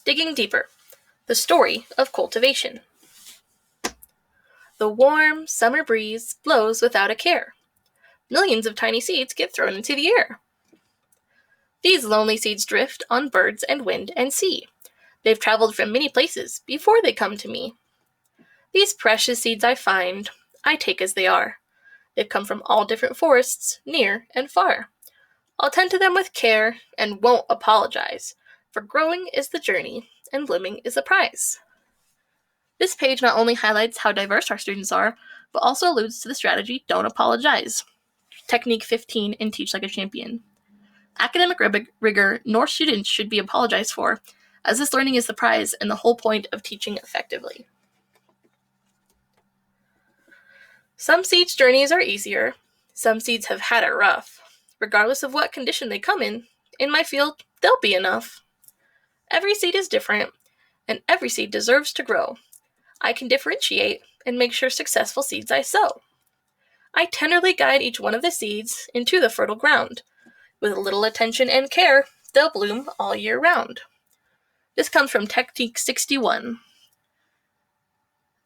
Digging deeper, the story of cultivation. The warm summer breeze blows without a care. Millions of tiny seeds get thrown into the air. These lonely seeds drift on birds and wind and sea. They've traveled from many places before they come to me. These precious seeds I find, I take as they are. They've come from all different forests, near and far. I'll tend to them with care and won't apologize, for growing is the journey and blooming is the prize. This page not only highlights how diverse our students are, but also alludes to the strategy Don't Apologize. Technique 15 in Teach Like a Champion. Academic rigor nor students should be apologized for, as this learning is the prize and the whole point of teaching effectively. Some seeds' journeys are easier. Some seeds have had it rough. Regardless of what condition they come in my field, they'll be enough. Every seed is different, and every seed deserves to grow. I can differentiate and make sure successful seeds I sow. I tenderly guide each one of the seeds into the fertile ground. With a little attention and care, they'll bloom all year round. This comes from Technique 61.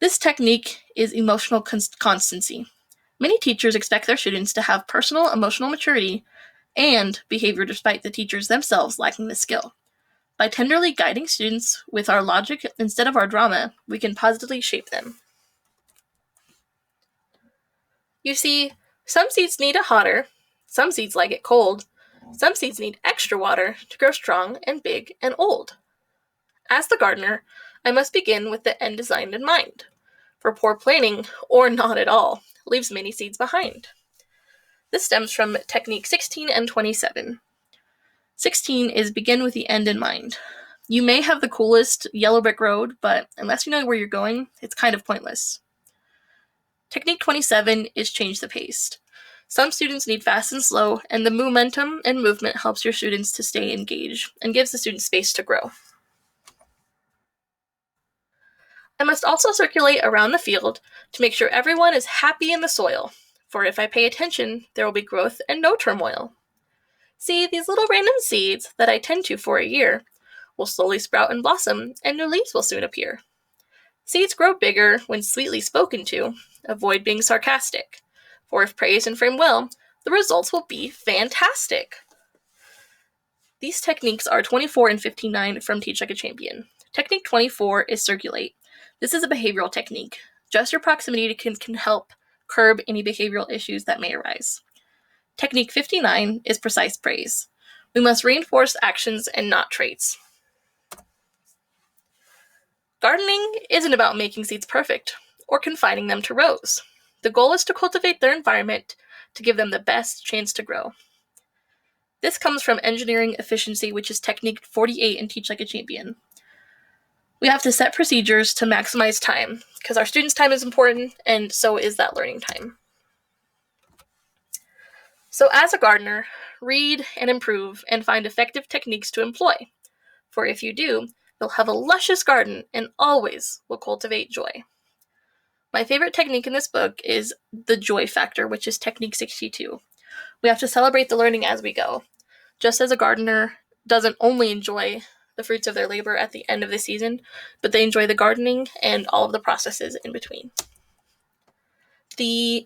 This technique is emotional constancy. Many teachers expect their students to have personal emotional maturity and behavior despite the teachers themselves lacking the skill. By tenderly guiding students with our logic instead of our drama, we can positively shape them. You see, some seeds need it hotter, some seeds like it cold, some seeds need extra water to grow strong and big and old. As the gardener, I must begin with the end design in mind, for poor planning, or not at all, leaves many seeds behind. This stems from Technique 16 and 27. 16 is begin with the end in mind. You may have the coolest yellow brick road, but unless you know where you're going, it's kind of pointless. Technique 27 is change the pace. Some students need fast and slow, and the momentum and movement helps your students to stay engaged and gives the students space to grow. I must also circulate around the field to make sure everyone is happy in the soil, for if I pay attention, there will be growth and no turmoil. See, these little random seeds that I tend to for a year will slowly sprout and blossom, and new leaves will soon appear. Seeds grow bigger when sweetly spoken to. Avoid being sarcastic, for if praised and framed well, the results will be fantastic. These techniques are 24 and 59 from Teach Like a Champion. Technique 24 is circulate. This is a behavioral technique. Just your proximity can help curb any behavioral issues that may arise. Technique 59 is precise praise. We must reinforce actions and not traits. Gardening isn't about making seeds perfect or confining them to rows. The goal is to cultivate their environment to give them the best chance to grow. This comes from engineering efficiency, which is Technique 48 in Teach Like a Champion. We have to set procedures to maximize time, because our students' time is important, and so is that learning time. So as a gardener, read and improve and find effective techniques to employ. For if you do, you'll have a luscious garden and always will cultivate joy. My favorite technique in this book is the joy factor, which is Technique 62. We have to celebrate the learning as we go. Just as a gardener doesn't only enjoy the fruits of their labor at the end of the season, but they enjoy the gardening and all of the processes in between. The